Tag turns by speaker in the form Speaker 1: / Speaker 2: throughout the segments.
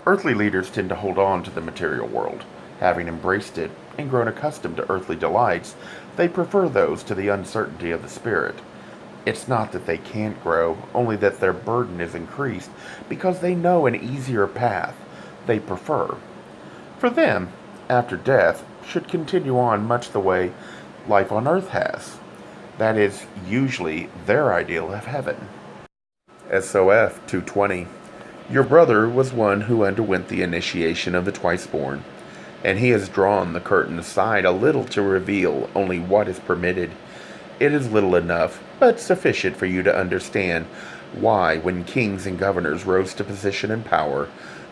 Speaker 1: Earthly leaders tend to hold on to the material world. Having embraced it and grown accustomed to earthly delights, they prefer those to the uncertainty of the spirit. It's not that they can't grow, only that their burden is increased because they know an easier path they prefer. For them, after death, should continue on much the way life on earth has. That is usually their ideal of heaven. SOF 220. Your brother was one who underwent the initiation of the twice-born, and he has drawn the curtain aside a little to reveal only what is permitted. It is little enough, but sufficient for you to understand why, when kings and governors rose to position and power,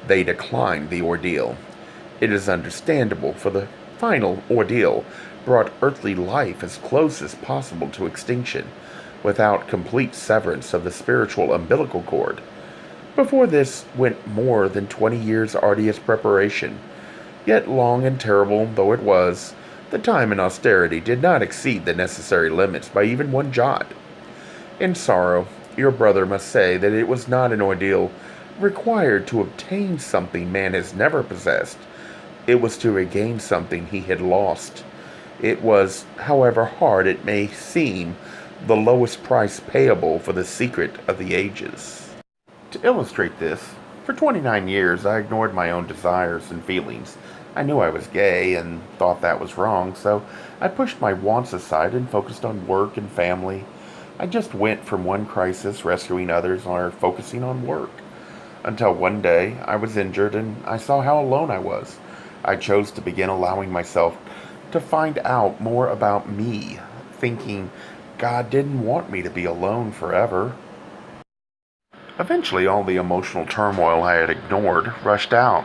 Speaker 1: they declined the ordeal. It is understandable, for the final ordeal brought earthly life as close as possible to extinction, without complete severance of the spiritual umbilical cord. Before this went more than 20 years' arduous preparation. Yet long and terrible though it was, the time and austerity did not exceed the necessary limits by even one jot. In sorrow, your brother must say that it was not an ordeal required to obtain something man has never possessed. It was to regain something he had lost. It was, however hard it may seem, the lowest price payable for the secret of the ages. To illustrate this, for 29 years I ignored my own desires and feelings. I knew I was gay and thought that was wrong, so I pushed my wants aside and focused on work and family. I just went from one crisis rescuing others or focusing on work. Until one day I was injured and I saw how alone I was. I chose to begin allowing myself to find out more about me, thinking God didn't want me to be alone forever. Eventually, all the emotional turmoil I had ignored rushed out.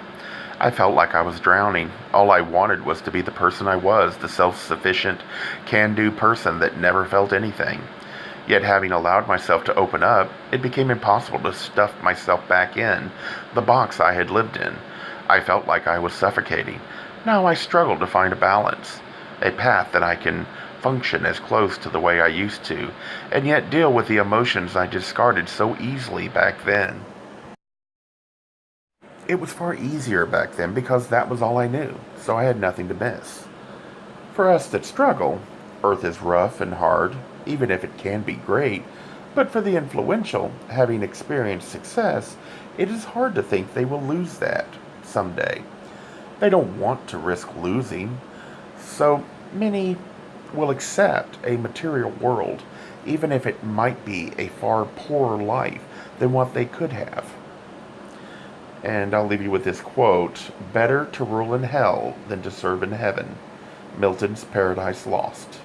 Speaker 1: I felt like I was drowning. All I wanted was to be the person I was, the self-sufficient, can-do person that never felt anything. Yet having allowed myself to open up, it became impossible to stuff myself back in the box I had lived in. I felt like I was suffocating. Now I struggled to find a balance, a path that I can function as close to the way I used to, and yet deal with the emotions I discarded so easily back then. It was far easier back then because that was all I knew, so I had nothing to miss. For us that struggle, Earth is rough and hard, even if it can be great, but for the influential, having experienced success, it is hard to think they will lose that someday. They don't want to risk losing, so many will accept a material world, even if it might be a far poorer life than what they could have. And I'll leave you with this quote: better to rule in hell than to serve in heaven. Milton's Paradise Lost.